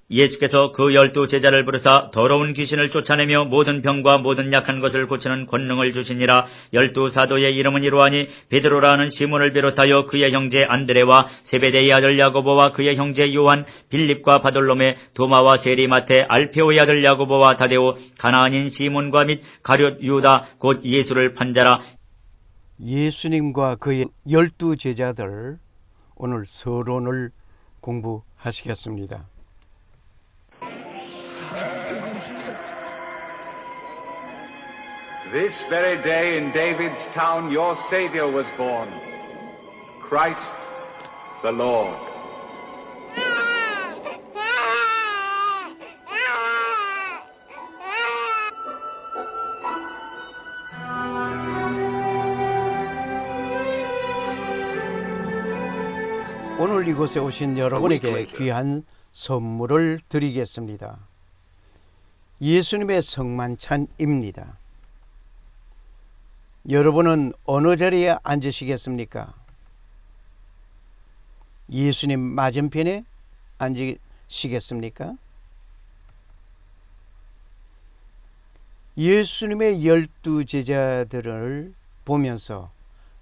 예수께서 그 12 제자를 부르사 더러운 귀신을 쫓아내며 모든 병과 모든 약한 것을 고치는 권능을 주시니라. 12 사도의 이름은 이러하니 베드로라 하는 시몬을 비롯하여 그의 형제 안드레와 세베대의 아들 야고보와 그의 형제 요한, 빌립과 바돌로메, 도마와 세리마테, 알페오의 아들 야고보와 다데오, 가나안인 시몬과 및 가룟 유다 곧 예수를 판자라. 예수님과 그의 12제자들, 오늘 서론을 공부하시겠습니다. This very day in David's town your Savior was born, Christ the Lord. 오늘 이곳에 오신 여러분에게 귀한 선물을 드리겠습니다. 예수님의 성만찬입니다. 여러분은 어느 자리에 앉으시겠습니까? 예수님 맞은편에 앉으시겠습니까? 예수님의 12제자들을 보면서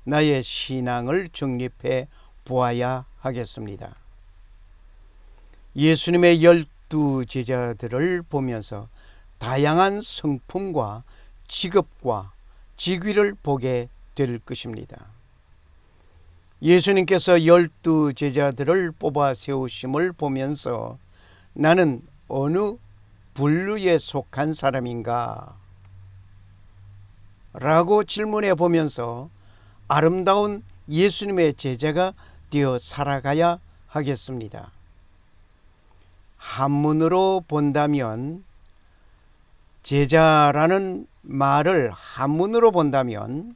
나의 신앙을 정립해 보아야 하겠습니다. 예수님의 12제자들을 보면서 다양한 성품과 직업과 직위를 보게 될 것입니다. 예수님께서 12제자들을 뽑아 세우심을 보면서 나는 어느 분류에 속한 사람인가? 라고 질문해 보면서 아름다운 예수님의 제자가 되어 살아가야 하겠습니다. 한문으로 본다면, 제자라는 말을 한문으로 본다면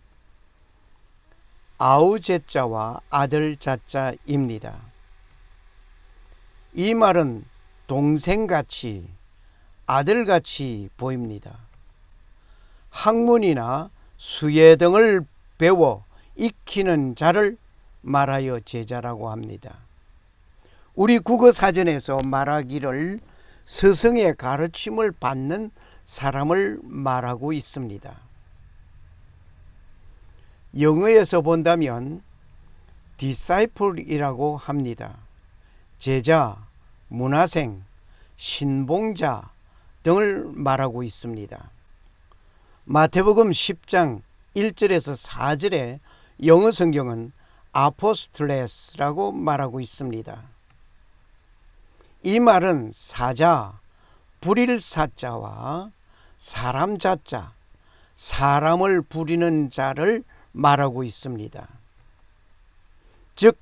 아우제자와 아들자자입니다. 이 말은 동생같이, 아들같이 보입니다. 학문이나 수예 등을 배워 익히는 자를 말하여 제자라고 합니다. 우리 국어사전에서 말하기를 스승의 가르침을 받는 사람을 말하고 있습니다. 영어에서 본다면 disciple이라고 합니다. 제자, 문화생, 신봉자 등을 말하고 있습니다. 마태복음 10장 1절에서 4절에 영어 성경은 아포스톨레스라고 말하고 있습니다. 이 말은 사자, 부릴 사자와 사람 자자, 사람을 부리는 자를 말하고 있습니다. 즉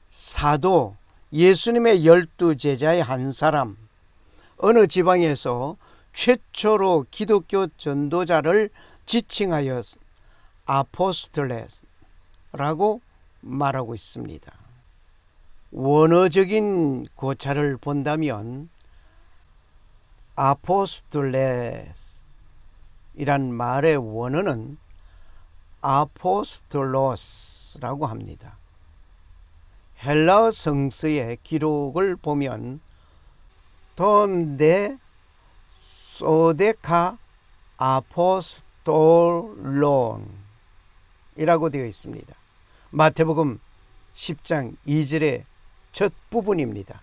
사도, 예수님의 12제자의 한 사람, 어느 지방에서 최초로 기독교 전도자를 지칭하여 아포스톨레스라고 말하고 있습니다. 원어적인 고찰을 본다면 아포스톨레스이란 말의 원어는 아포스톨로스라고 합니다. 헬라어 성서의 기록을 보면 돈데 소데카 아포스톨론이라고 되어 있습니다. 마태복음 10장 2절의 첫 부분입니다.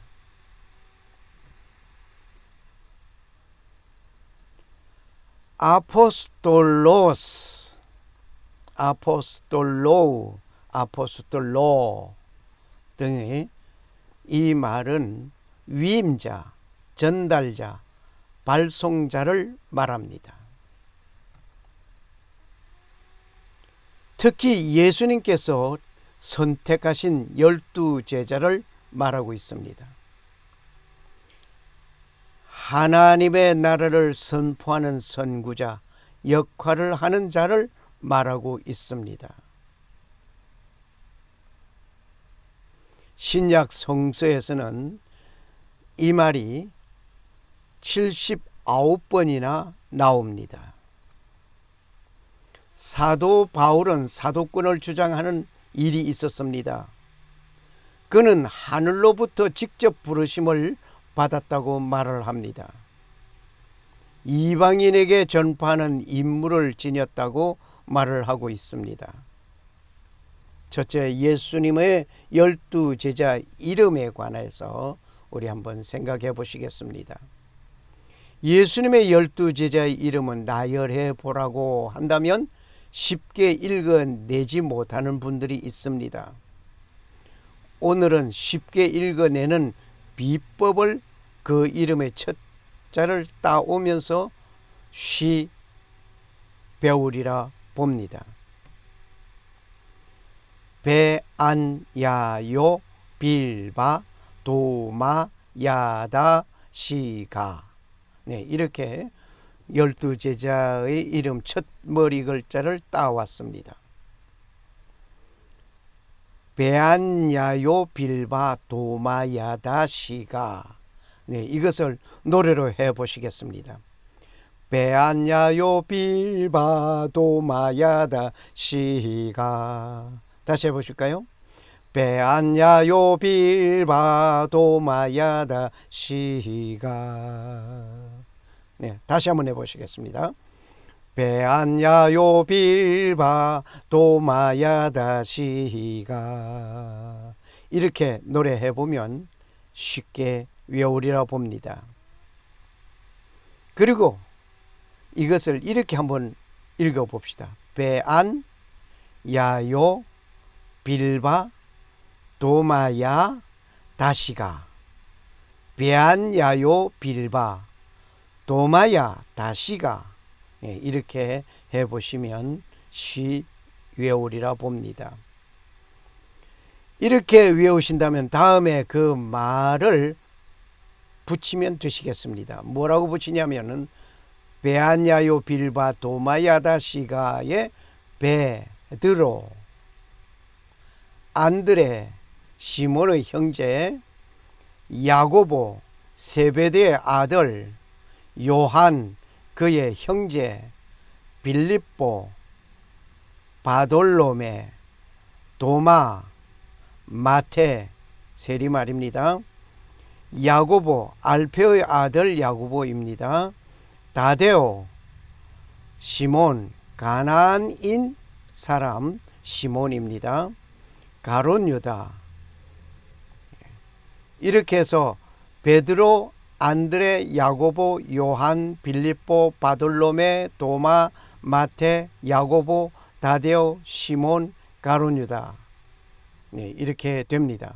아포스톨로스, 아포스톨로, 아포스톨로 등의 이 말은 위임자, 전달자, 발송자를 말합니다. 특히 예수님께서 선택하신 12제자를 말하고 있습니다. 하나님의 나라를 선포하는 선구자, 역할을 하는 자를 말하고 있습니다. 신약 성서에서는 이 말이 79번이나 나옵니다. 사도 바울은 사도권을 주장하는 일이 있었습니다. 그는 하늘로부터 직접 부르심을 받았다고 말을 합니다. 이방인에게 전파하는 임무를 지녔다고 말을 하고 있습니다. 첫째, 예수님의 12제자 이름에 관해서 우리 한번 생각해 보시겠습니다. 예수님의 12제자의 이름은 나열해 보라고 한다면 쉽게 읽어내지 못하는 분들이 있습니다. 오늘은 쉽게 읽어내는 비법을 그 이름의 첫 자를 따오면서 쉬 배우리라 봅니다. 베안야요 빌바 도마 야다 시가. 네, 이렇게 12제자의 이름 첫 머리 글자를 따왔습니다. 베안야요 빌바 도마야다 시가. 네, 이것을 노래로 해보시겠습니다. 베안야요 빌바 도마야다 시가. 다시 해보실까요? 베안야요 빌바 도마야다 시가. 네, 다시 한번 해보시겠습니다. 베안야요 빌바 도마야다 시가. 이렇게 노래해보면 쉽게 외우리라 봅니다. 그리고 이것을 이렇게 한번 읽어봅시다. 베안 야요 빌바 도마야 다시가. 베안 야요 빌바 도마야 다시가. 이렇게 해보시면 쉬 외우리라 봅니다. 이렇게 외우신다면 다음에 그 말을 붙이면 되시겠습니다. 뭐라고 붙이냐면은 베안야요 빌바 도마야다 시가의 베드로, 안드레, 시몬의 형제, 야고보, 세베대의 아들, 요한, 그의 형제, 빌립보, 바돌로메, 도마, 마테, 세리말입니다. 야고보, 알페오의 아들 야고보입니다. 다데오, 시몬, 가나안인 사람 시몬입니다. 가룟 유다. 이렇게 해서 베드로, 안드레, 야고보, 요한, 빌립보, 바돌로메, 도마, 마테, 야고보, 다데오, 시몬, 가룟 유다. 이렇게 됩니다.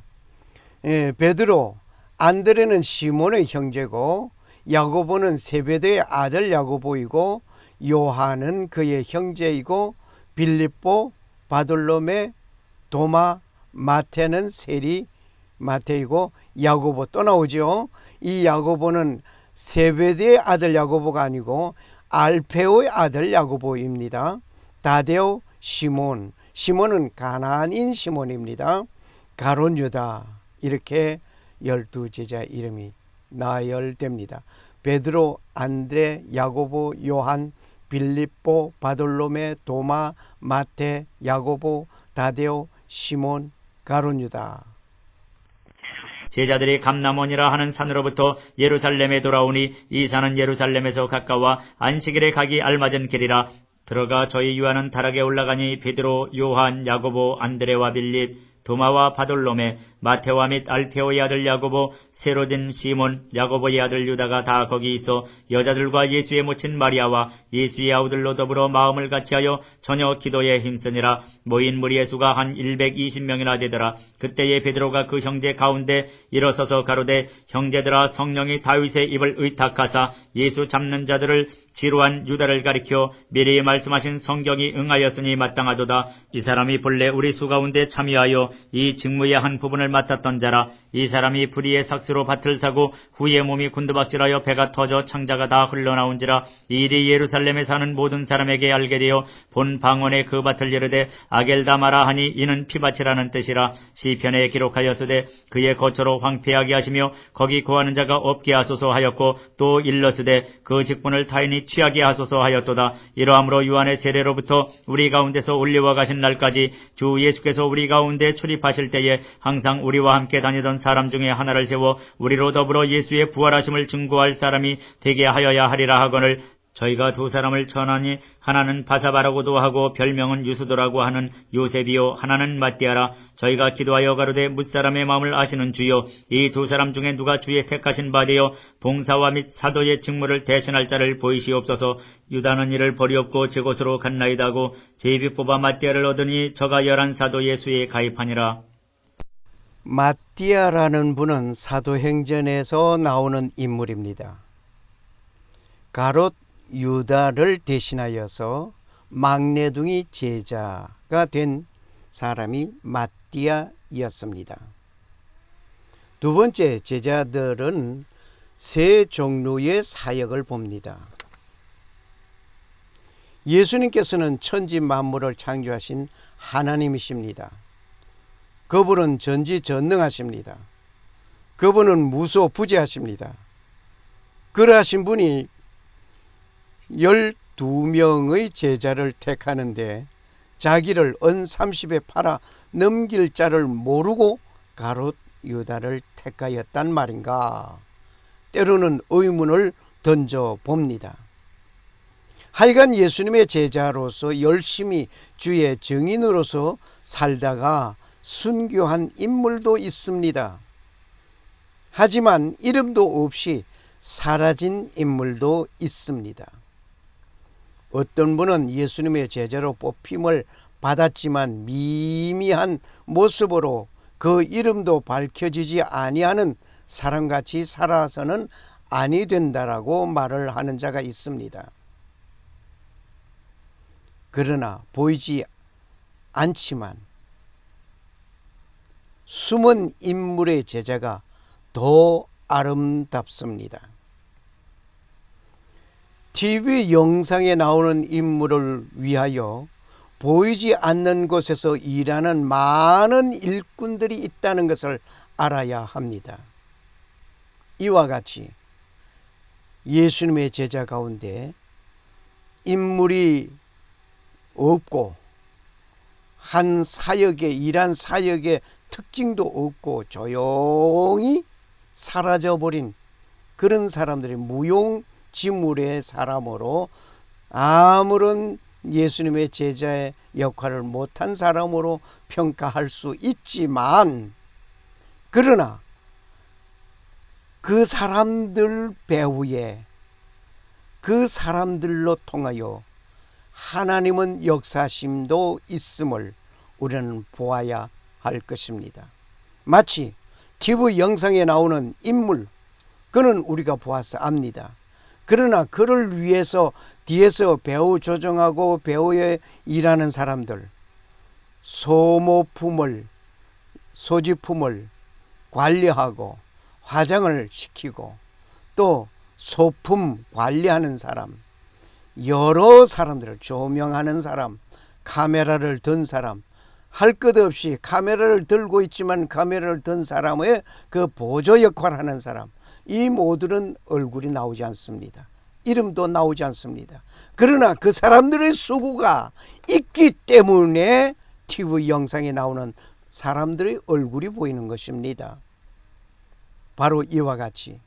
베드로, 안드레는 시몬의 형제고, 야고보는 세베대의 아들 야고보이고, 요한은 그의 형제이고, 빌립보, 바돌로메, 도마, 마테는 세리 마테이고, 야고보 또 나오죠. 이 야고보는 세베대의 아들 야고보가 아니고 알페오의 아들 야고보입니다. 다데오, 시몬, 시몬은 가나안인 시몬입니다. 가룟 유다. 이렇게 12제자 이름이 나열됩니다. 베드로, 안드레, 야고보, 요한, 빌립보, 바돌로메, 도마, 마테, 야고보, 다데오, 시몬, 가룟 유다. 제자들이 감람원이라 하는 산으로부터 예루살렘에 돌아오니 이 산은 예루살렘에서 가까워 안식일에 가기 알맞은 길이라. 들어가 저희 유하는 다락에 올라가니 베드로, 요한, 야고보, 안드레와 빌립, 도마와 바돌로메, 마테와 및 알페오의 아들 야고보, 세로진 시몬, 야고보의 아들 유다가 다 거기 있어 여자들과 예수의 모친 마리아와 예수의 아우들로 더불어 마음을 같이하여 저녁 기도에 힘쓰니라. 모인 무리의 수가 한 120명이나 되더라. 그때에 베드로가 그 형제 가운데 일어서서 가로되, 형제들아, 성령이 다윗의 입을 의탁하사 예수 잡는 자들을 지루한 유다를 가리켜 미리 말씀하신 성경이 응하였으니 마땅하도다. 이 사람이 본래 우리 수 가운데 참여하여 이 직무의 한 부분을 맡았던 자라. 이 사람이 불의의 삭스로 밭을 사고 후에 몸이 곤두박질하여 배가 터져 창자가 다 흘러나온지라. 이 일이 예루살렘에 사는 모든 사람에게 알게 되어 본 방언에 그 밭을 이르되 아겔다마라 하니 이는 피밭이라는 뜻이라. 시편에 기록하였으되 그의 거처로 황폐하게 하시며 거기 거하는 자가 없게 하소서 하였고, 또 일러스되 그 직분을 타인이 취하게 하소서 하였도다. 이러함으로 요한의 세례로부터 우리 가운데서 올려와 가신 날까지 주 예수께서 우리 가운데 출입하실 때에 항상 항상 우리와 함께 다니던 사람 중에 하나를 세워 우리로 더불어 예수의 부활하심을 증거할 사람이 되게 하여야 하리라 하거늘 저희가 두 사람을 전하니 하나는 바사바라고도 하고 별명은 유수도라고 하는 요셉이요 하나는 마띠아라. 저희가 기도하여 가로되 뭇사람의 마음을 아시는 주여 이 두 사람 중에 누가 주의 택하신 바 되어 봉사와 및 사도의 직무를 대신할 자를 보이시옵소서. 유다는 이를 버리옵고 제 곳으로 갔나이다 하고 제비 뽑아 마띠아를 얻으니 저가 11사도 예수에 가입하니라. 마띠아라는 분은 사도행전에서 나오는 인물입니다. 가롯 유다를 대신하여서 막내둥이 제자가 된 사람이 마띠아였습니다. 두 번째, 제자들은 세 종류의 사역을 봅니다. 예수님께서는 천지 만물을 창조하신 하나님이십니다. 그분은 전지전능하십니다. 그분은 무소부재하십니다. 그러하신 분이 12명의 제자를 택하는데 자기를 은 30에 팔아 넘길 자를 모르고 가롯 유다를 택하였단 말인가? 때로는 의문을 던져봅니다. 하여간 예수님의 제자로서 열심히 주의 증인으로서 살다가 순교한 인물도 있습니다. 하지만 이름도 없이 사라진 인물도 있습니다. 어떤 분은 예수님의 제자로 뽑힘을 받았지만 미미한 모습으로 그 이름도 밝혀지지 아니하는 사람같이 살아서는 아니 된다라고 말을 하는 자가 있습니다. 그러나 보이지 않지만 숨은 인물의 제자가 더 아름답습니다. TV 영상에 나오는 인물을 위하여 보이지 않는 곳에서 일하는 많은 일꾼들이 있다는 것을 알아야 합니다. 이와 같이 예수님의 제자 가운데 인물이 없고 한 사역에 일한 사역의 특징도 없고 조용히 사라져버린 그런 사람들이 무용지물의 사람으로 아무런 예수님의 제자의 역할을 못한 사람으로 평가할 수 있지만, 그러나 그 사람들 배후에 그 사람들로 통하여 하나님은 역사심도 있음을 우리는 보아야 할 것입니다. 마치 TV 영상에 나오는 인물, 그는 우리가 보아서 압니다. 그러나 그를 위해서 뒤에서 배우 조정하고 배우에 일하는 사람들, 소모품을, 소지품을 관리하고 화장을 시키고 또 소품 관리하는 사람, 여러 사람들을 조명하는 사람, 카메라를 든 사람, 할 것 없이 카메라를 들고 있지만 카메라를 든 사람의 그 보조 역할을 하는 사람, 이 모두는 얼굴이 나오지 않습니다. 이름도 나오지 않습니다. 그러나 그 사람들의 수고가 있기 때문에 TV 영상에 나오는 사람들의 얼굴이 보이는 것입니다. 바로 이와 같이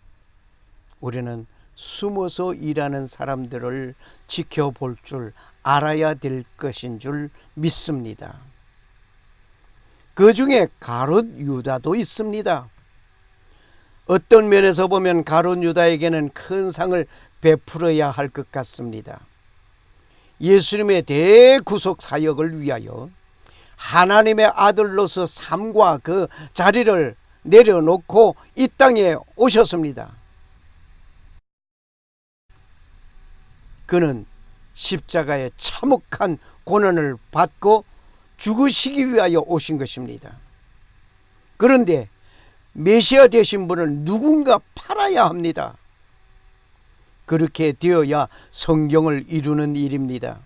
우리는 숨어서 일하는 사람들을 지켜볼 줄 알아야 될 것인 줄 믿습니다. 그 중에 가롯 유다도 있습니다. 어떤 면에서 보면 가롯 유다에게는 큰 상을 베풀어야 할 것 같습니다. 예수님의 대구속 사역을 위하여 하나님의 아들로서 삶과 그 자리를 내려놓고 이 땅에 오셨습니다. 그는 십자가의 참혹한 고난을 받고 죽으시기 위하여 오신 것입니다. 그런데 메시아 되신 분을 누군가 팔아야 합니다. 그렇게 되어야 성경을 이루는 일입니다.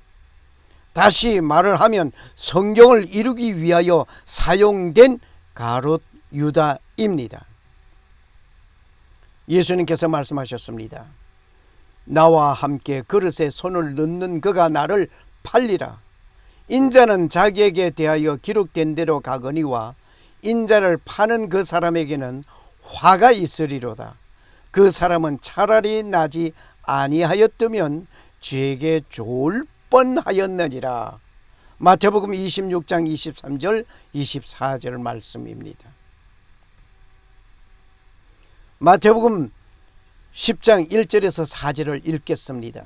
다시 말을 하면 성경을 이루기 위하여 사용된 가롯 유다입니다. 예수님께서 말씀하셨습니다. 나와 함께 그릇에 손을 넣는 그가 나를 팔리라. 인자는 자기에게 대하여 기록된 대로 가거니와 인자를 파는 그 사람에게는 화가 있으리로다. 그 사람은 차라리 나지 아니하였더면 죄게 좋을 뻔하였느니라. 마태복음 26장 23절 24절 말씀입니다. 마태복음 10장 1절에서 4절을 읽겠습니다.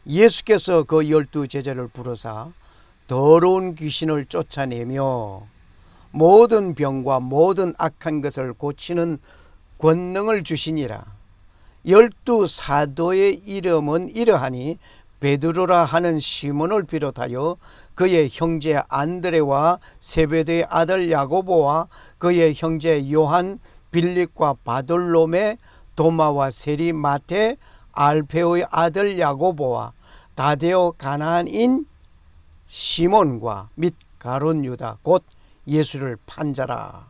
예수께서 그 12 제자를 부르사 더러운 귀신을 쫓아내며 모든 병과 모든 악한 것을 고치는 권능을 주시니라. 12 사도의 이름은 이러하니 베드로라 하는 시몬을 비롯하여 그의 형제 안드레와 세베대의 아들 야고보와 그의 형제 요한, 빌립과 바돌로메, 도마와 세리, 마테, 알페오의 아들 야고보와 다데오 가나안인 시몬과 및 가룟 유다 곧 예수를 판 자라.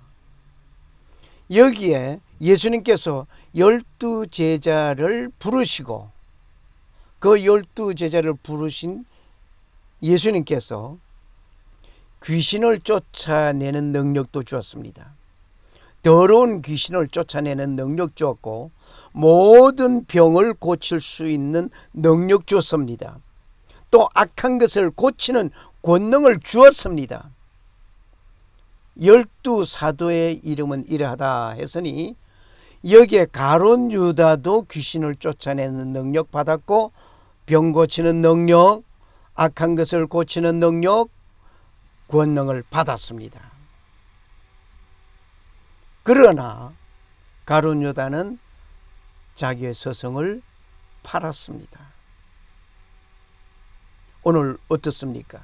여기에 예수님께서 12 제자를 부르시고 그 12 제자를 부르신 예수님께서 귀신을 쫓아내는 능력도 주었습니다. 더러운 귀신을 쫓아내는 능력 주었고 모든 병을 고칠 수 있는 능력 주었습니다. 또 악한 것을 고치는 권능을 주었습니다. 12 사도의 이름은 이러하다 했으니 여기에 가룟 유다도 귀신을 쫓아내는 능력 받았고 병 고치는 능력, 악한 것을 고치는 능력, 권능을 받았습니다. 그러나 가룟 유다는 자기의 서성을 팔았습니다. 오늘 어떻습니까?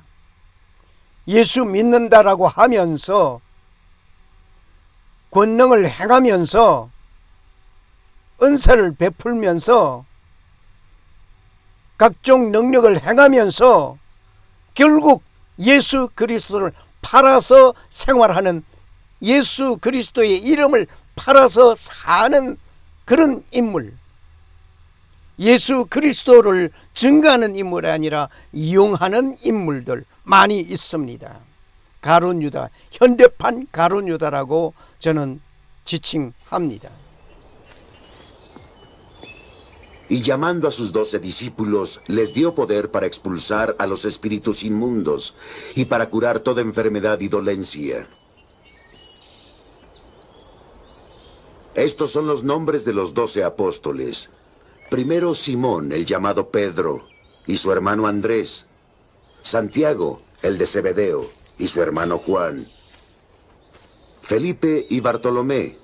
예수 믿는다라고 하면서 권능을 행하면서 은사를 베풀면서 각종 능력을 행하면서 결국 예수 그리스도를 팔아서 생활하는, 예수 그리스도의 이름을 팔아서 사는 그런 인물, 예수 그리스도를 증거하는 인물이 아니라 이용하는 인물들 많이 있습니다. 가룟 유다, 현대판 가룟 유다라고 저는 지칭합니다. Y llamando a sus 12 discípulos, les dio poder para expulsar a los espíritus inmundos y para curar toda enfermedad y dolencia. Estos son los nombres de los 12 apóstoles. Primero Simón, el llamado Pedro, y su hermano Andrés. Santiago, el de Zebedeo, y su hermano Juan. Felipe y Bartolomé.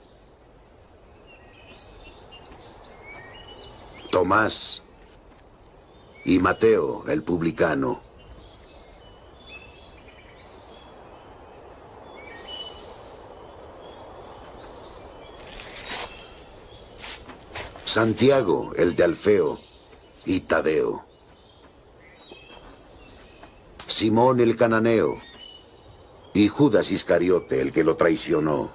Tomás y Mateo, el publicano. Santiago, el de Alfeo, y Tadeo. Simón el cananeo, y Judas Iscariote, el que lo traicionó.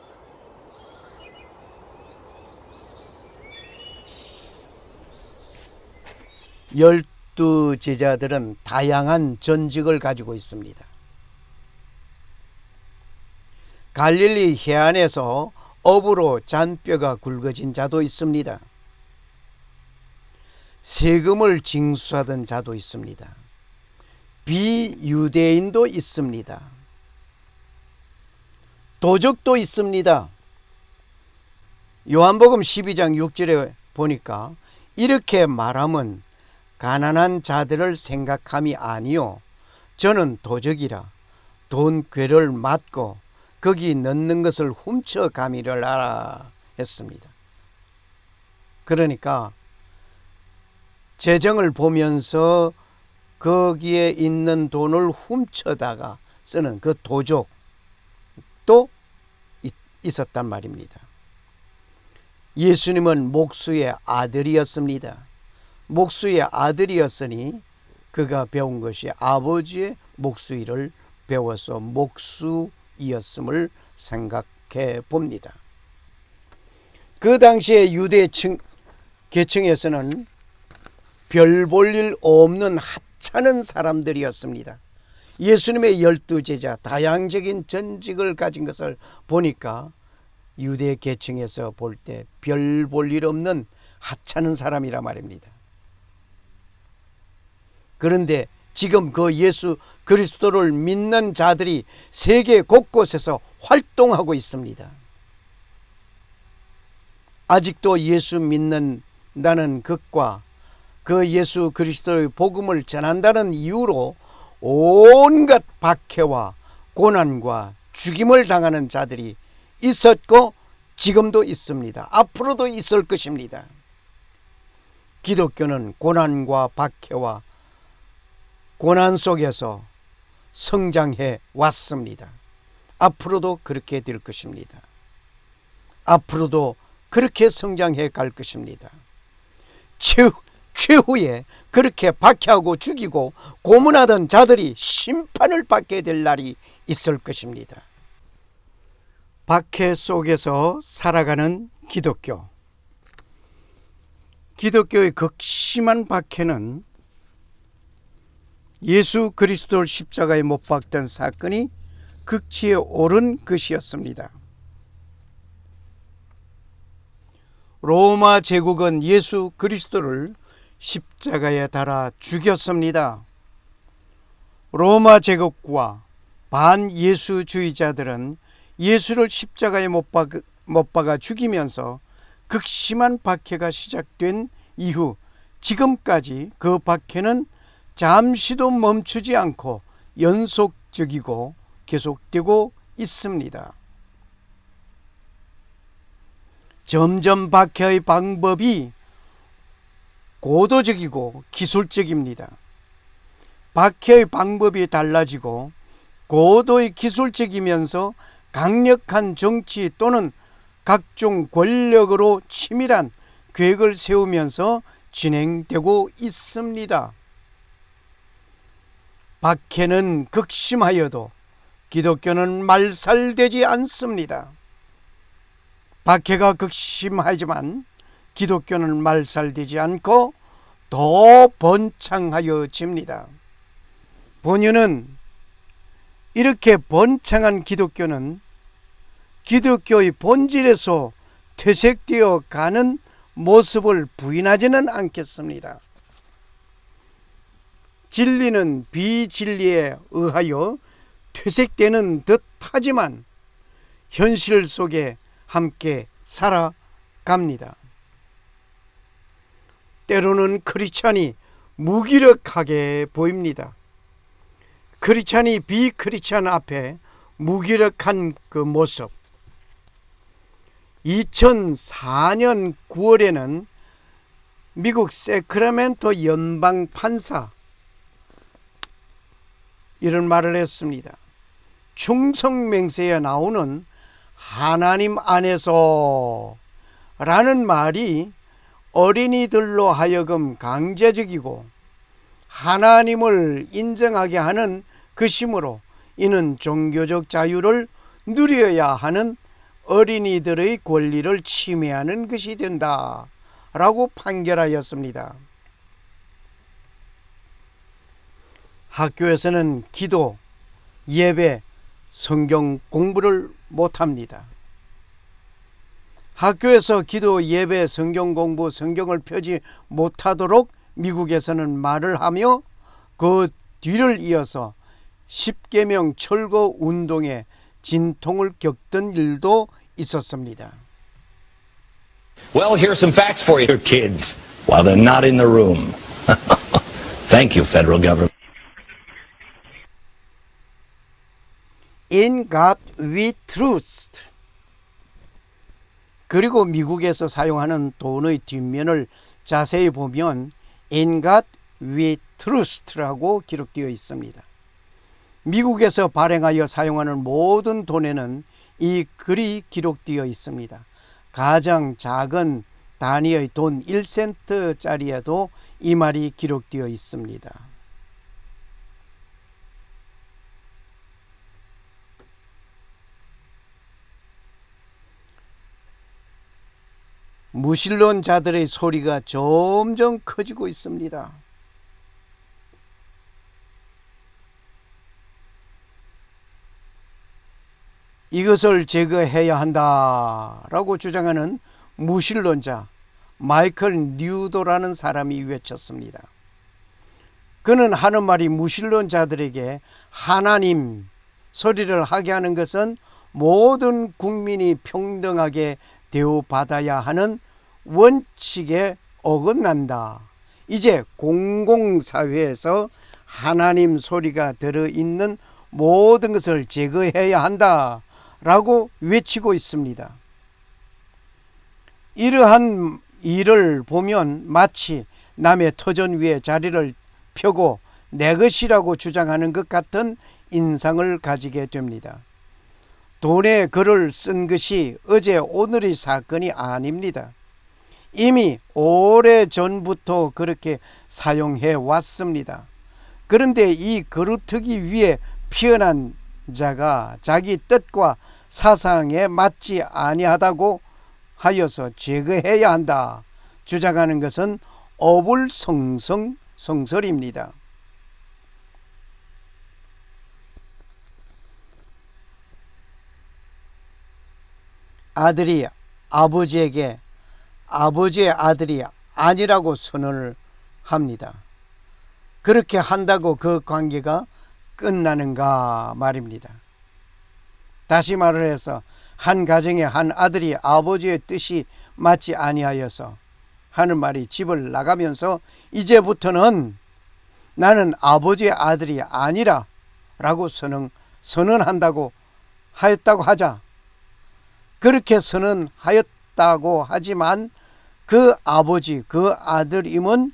열두 제자들은 다양한 전직을 가지고 있습니다. 갈릴리 해안에서 업으로 잔뼈가 굵어진 자도 있습니다. 세금을 징수하던 자도 있습니다. 비유대인도 있습니다. 도적도 있습니다. 요한복음 12장 6절에 보니까 이렇게 말하면 가난한 자들을 생각함이 아니요 저는 도적이라 돈 궤를 맞고 거기 넣는 것을 훔쳐가미를 하라 했습니다. 그러니까 재정을 보면서 거기에 있는 돈을 훔쳐다가 쓰는 그 도적도 있었단 말입니다. 예수님은 목수의 아들이었습니다. 목수의 아들이었으니 그가 배운 것이 아버지의 목수일을 배워서 목수이었음을 생각해 봅니다. 그 당시에 유대 계층에서는 별 볼 일 없는 하찮은 사람들이었습니다. 예수님의 12제자 다양적인 전직을 가진 것을 보니까 유대 계층에서 볼 때 별 볼 일 없는 하찮은 사람이라 말입니다. 그런데 지금 그 예수 그리스도를 믿는 자들이 세계 곳곳에서 활동하고 있습니다. 아직도 예수 믿는다는 것과 그 예수 그리스도의 복음을 전한다는 이유로 온갖 박해와 고난과 죽임을 당하는 자들이 있었고 지금도 있습니다. 앞으로도 있을 것입니다. 기독교는 고난과 박해와 고난 속에서 성장해 왔습니다. 앞으로도 그렇게 될 것입니다. 앞으로도 그렇게 성장해 갈 것입니다. 최후에 그렇게 박해하고 죽이고 고문하던 자들이 심판을 받게 될 날이 있을 것입니다. 박해 속에서 살아가는 기독교. 기독교의 극심한 박해는 예수 그리스도를 십자가에 못 박던 사건이 극치에 오른 것이었습니다. 로마 제국은 예수 그리스도를 십자가에 달아 죽였습니다. 로마 제국과 반예수주의자들은 예수를 십자가에 못 박아 죽이면서 극심한 박해가 시작된 이후 지금까지 그 박해는 잠시도 멈추지 않고 연속적이고 계속되고 있습니다. 점점 박해의 방법이 고도적이고 기술적입니다. 박해의 방법이 달라지고 고도의 기술적이면서 강력한 정치 또는 각종 권력으로 치밀한 계획을 세우면서 진행되고 있습니다. 박해는 극심하여도 기독교는 말살되지 않습니다. 박해가 극심하지만 기독교는 말살되지 않고 더 번창하여집니다. 본유는 이렇게 번창한 기독교는 기독교의 본질에서 퇴색되어 가는 모습을 부인하지는 않겠습니다. 진리는 비진리에 의하여 퇴색되는 듯 하지만 현실 속에 함께 살아갑니다. 때로는 크리스찬이 무기력하게 보입니다. 크리스찬이 비크리스찬 앞에 무기력한 그 모습. 2004년 9월에는 미국 세크라멘토 연방 판사 이런 말을 했습니다. 충성맹세에 나오는 하나님 안에서 라는 말이 어린이들로 하여금 강제적이고 하나님을 인정하게 하는 것이므로 이는 종교적 자유를 누려야 하는 어린이들의 권리를 침해하는 것이 된다 라고 판결하였습니다. 학교에서는 기도, 예배, 성경 공부를 못합니다. 학교에서 기도, 예배, 성경 공부, 성경을 펴지 못하도록 미국에서는 말을 하며 그 뒤를 이어서 10계명 철거 운동에 진통을 겪던 일도 있었습니다. Well, here's some facts for you, kids, while they're not in the room. Thank you, federal government. In God we trust. 그리고 미국에서 사용하는 돈의 뒷면을 자세히 보면 In God we trust라고 기록되어 있습니다. 미국에서 발행하여 사용하는 모든 돈에는 이 글이 기록되어 있습니다. 가장 작은 단위의 돈 1센트짜리에도 이 말이 기록되어 있습니다. 무신론자들의 소리가 점점 커지고 있습니다. 이것을 제거해야 한다라고 주장하는 무신론자 마이클 뉴도라는 사람이 외쳤습니다. 그는 하는 말이 무신론자들에게 하나님 소리를 하게 하는 것은 모든 국민이 평등하게 대우받아야 하는 원칙에 어긋난다. 이제 공공사회에서 하나님 소리가 들어있는 모든 것을 제거해야 한다 라고 외치고 있습니다. 이러한 일을 보면 마치 남의 터전 위에 자리를 펴고 내 것이라고 주장하는 것 같은 인상을 가지게 됩니다. 돈에 글을 쓴 것이 어제 오늘의 사건이 아닙니다. 이미 오래전부터 그렇게 사용해 왔습니다. 그런데 이 그루터기 위에 피어난 자가 자기 뜻과 사상에 맞지 아니하다고 하여서 제거해야 한다 주장하는 것은 어불성설입니다. 아들이 아버지에게 아버지의 아들이 아니라고 선언을 합니다. 그렇게 한다고 그 관계가 끝나는가 말입니다. 다시 말을 해서 한 가정에 한 아들이 아버지의 뜻이 맞지 아니하여서 하는 말이 집을 나가면서 이제부터는 나는 아버지의 아들이 아니라 라고 선언한다고 하였다고 하자. 그렇게 선언하였다고 하지만 그 아버지, 그 아들임은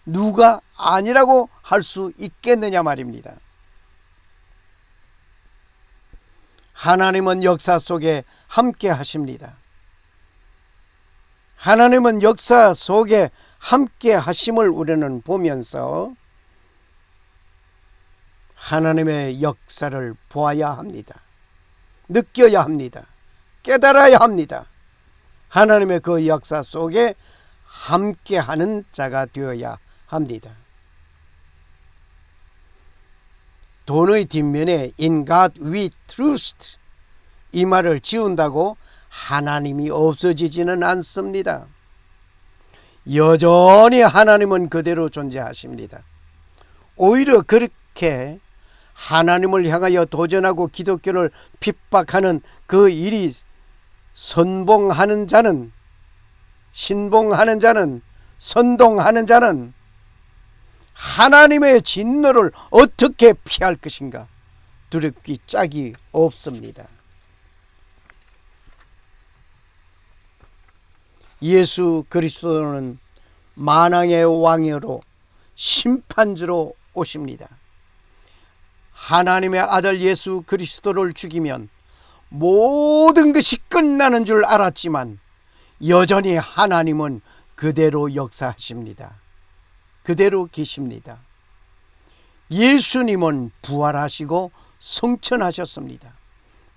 누가 아니라고 할 수 있겠느냐 말입니다. 하나님은 역사 속에 함께 하십니다. 하나님은 역사 속에 함께 하심을 우리는 보면서 하나님의 역사를 보아야 합니다. 느껴야 합니다. 깨달아야 합니다. 하나님의 그 역사 속에 함께하는 자가 되어야 합니다. 돈의 뒷면에 In God we trust 이 말을 지운다고 하나님이 없어지지는 않습니다. 여전히 하나님은 그대로 존재하십니다. 오히려 그렇게 하나님을 향하여 도전하고 기독교를 핍박하는 그 일이 선봉하는 자는, 신봉하는 자는, 선동하는 자는 하나님의 진노를 어떻게 피할 것인가 두렵기 짝이 없습니다. 예수 그리스도는 만왕의 왕으로 심판주로 오십니다. 하나님의 아들 예수 그리스도를 죽이면 모든 것이 끝나는 줄 알았지만 여전히 하나님은 그대로 역사하십니다. 그대로 계십니다. 예수님은 부활하시고 성천하셨습니다.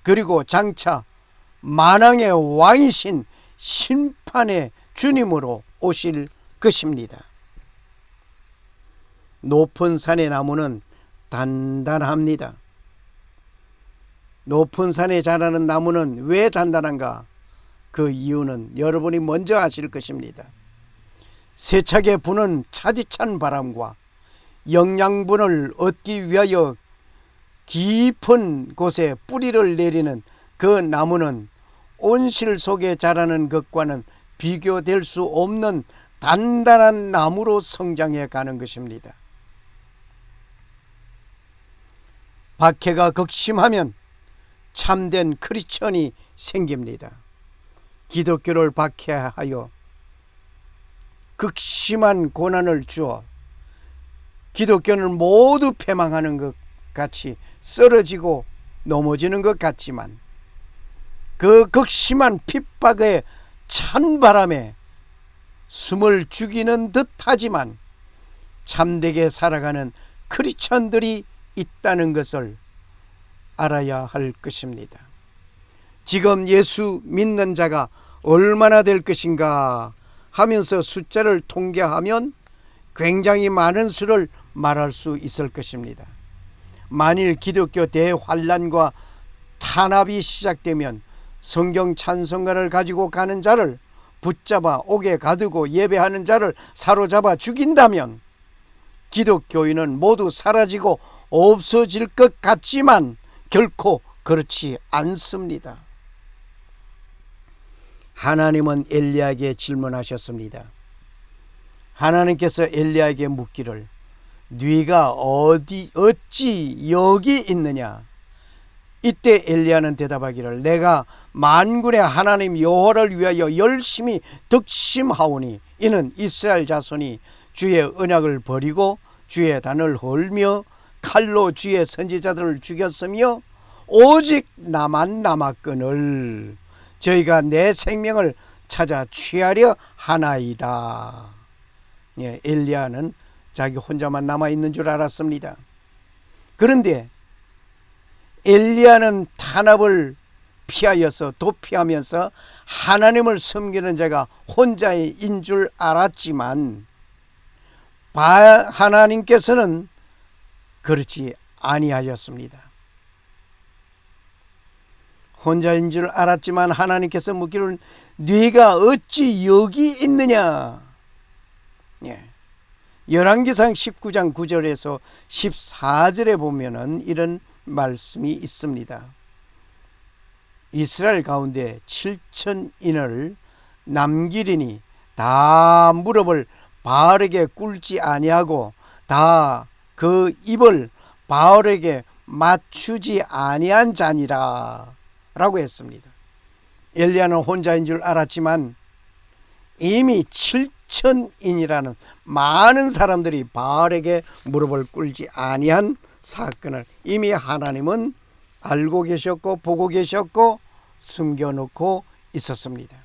그리고 장차 만왕의 왕이신 심판의 주님으로 오실 것입니다. 높은 산의 나무는 단단합니다. 높은 산에 자라는 나무는 왜 단단한가? 그 이유는 여러분이 먼저 아실 것입니다. 세차게 부는 차디찬 바람과 영양분을 얻기 위하여 깊은 곳에 뿌리를 내리는 그 나무는 온실 속에 자라는 것과는 비교될 수 없는 단단한 나무로 성장해 가는 것입니다. 박해가 극심하면 참된 크리스천이 생깁니다. 기독교를 박해하여 극심한 고난을 주어 기독교는 모두 패망하는 것 같이 쓰러지고 넘어지는 것 같지만 그 극심한 핍박의 찬바람에 숨을 죽이는 듯 하지만 참되게 살아가는 크리스천들이 있다는 것을 알아야 할 것입니다. 지금 예수 믿는 자가 얼마나 될 것인가 하면서 숫자를 통계하면 굉장히 많은 수를 말할 수 있을 것입니다. 만일 기독교 대환란과 탄압이 시작되면 성경 찬송가를 가지고 가는 자를 붙잡아 옥에 가두고 예배하는 자를 사로잡아 죽인다면 기독교인은 모두 사라지고 없어질 것 같지만 결코 그렇지 않습니다. 하나님은 엘리야에게 질문하셨습니다. 하나님께서 엘리야에게 묻기를 네가 어찌 여기 있느냐? 이때 엘리야는 대답하기를 내가 만군의 하나님 여호와를 위하여 열심히 득심하오니 이는 이스라엘 자손이 주의 언약을 버리고 주의 단을 헐며 칼로 주의 선지자들을 죽였으며 오직 나만 남았거늘 저희가 내 생명을 찾아 취하려 하나이다. 예, 엘리야는 자기 혼자만 남아있는 줄 알았습니다. 그런데 엘리야는 탄압을 피하여서 도피하면서 하나님을 섬기는 자가 혼자인 줄 알았지만 하나님께서는 그렇지 아니하셨습니다. 혼자인 줄 알았지만 하나님께서 묻기를 네가 어찌 여기 있느냐? 예. 열왕기상 19장 9절에서 14절에 보면은 이런 말씀이 있습니다. 이스라엘 가운데 7천인을 남기리니 다 무릎을 바알에게 꿇지 아니하고 다 그 입을 바알에게 맞추지 아니한 자니라 라고 했습니다. 엘리야는 혼자인 줄 알았지만 이미 7천인이라는 많은 사람들이 바알에게 무릎을 꿇지 아니한 사건을 이미 하나님은 알고 계셨고 보고 계셨고 숨겨놓고 있었습니다.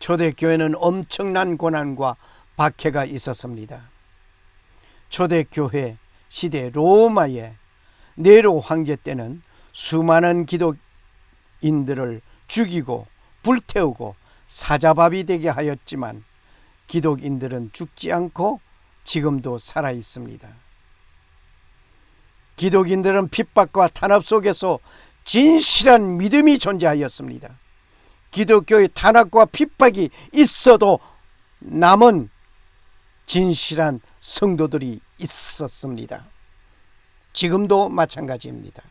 초대교회는 엄청난 고난과 박해가 있었습니다. 초대교회 시대 로마의 네로 황제 때는 수많은 기독인들을 죽이고 불태우고 사자밥이 되게 하였지만 기독인들은 죽지 않고 지금도 살아 있습니다. 기독인들은 핍박과 탄압 속에서 진실한 믿음이 존재하였습니다. 기독교의 탄압과 핍박이 있어도 남은 진실한 성도들이 있었습니다. 지금도 마찬가지입니다.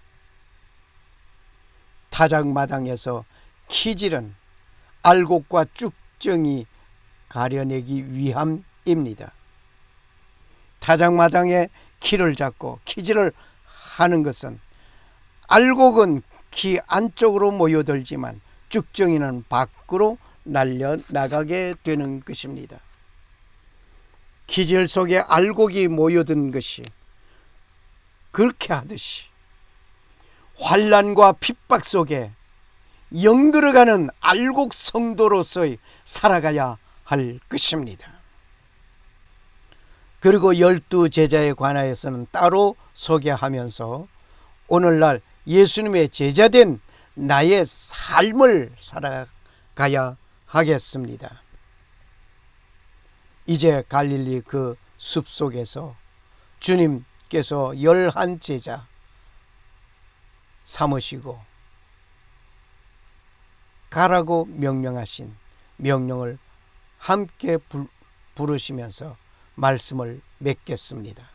타작마당에서 키질은 알곡과 쭉정이 가려내기 위함입니다. 타작마당에 키를 잡고 키질을 하는 것은 알곡은 키 안쪽으로 모여들지만 쭉정이는 밖으로 날려나가게 되는 것입니다. 키질 속에 알곡이 모여든 것이 그렇게 하듯이 환난과 핍박 속에 영들어가는 알곡 성도로서의 살아가야 할 것입니다. 그리고 12제자에 관하여서는 따로 소개하면서 오늘날 예수님의 제자된 나의 삶을 살아가야 하겠습니다. 이제 갈릴리 그 숲속에서 주님께서 11제자 삼으시고 가라고 명령하신 명령을 함께 부르시면서 말씀을 맺겠습니다.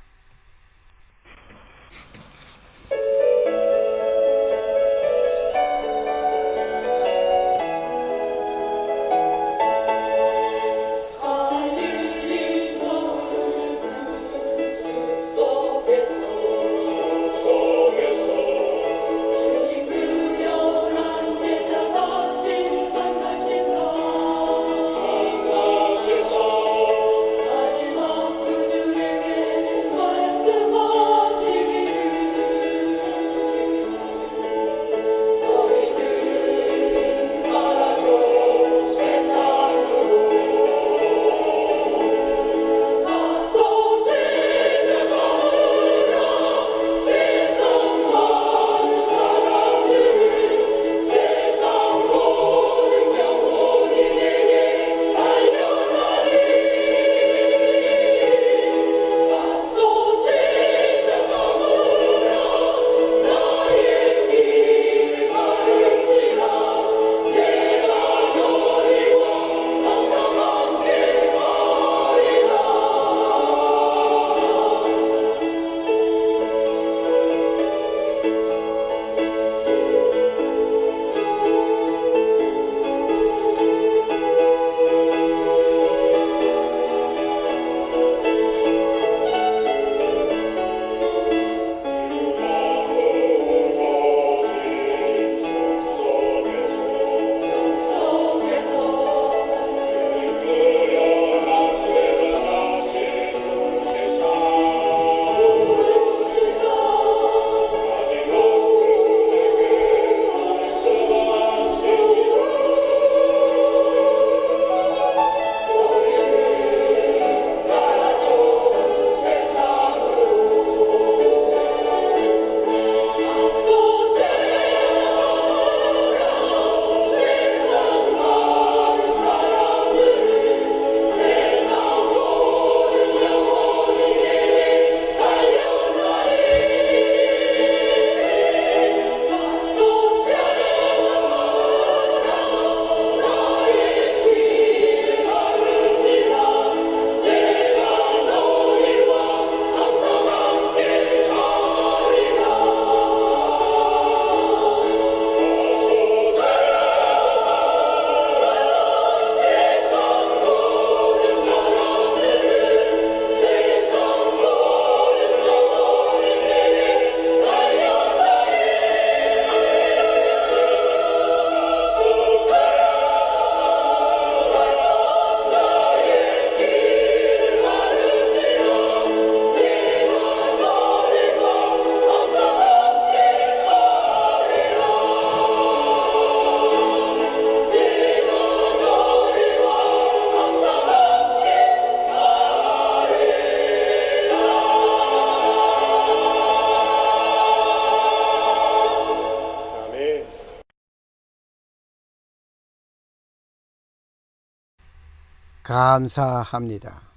감사합니다.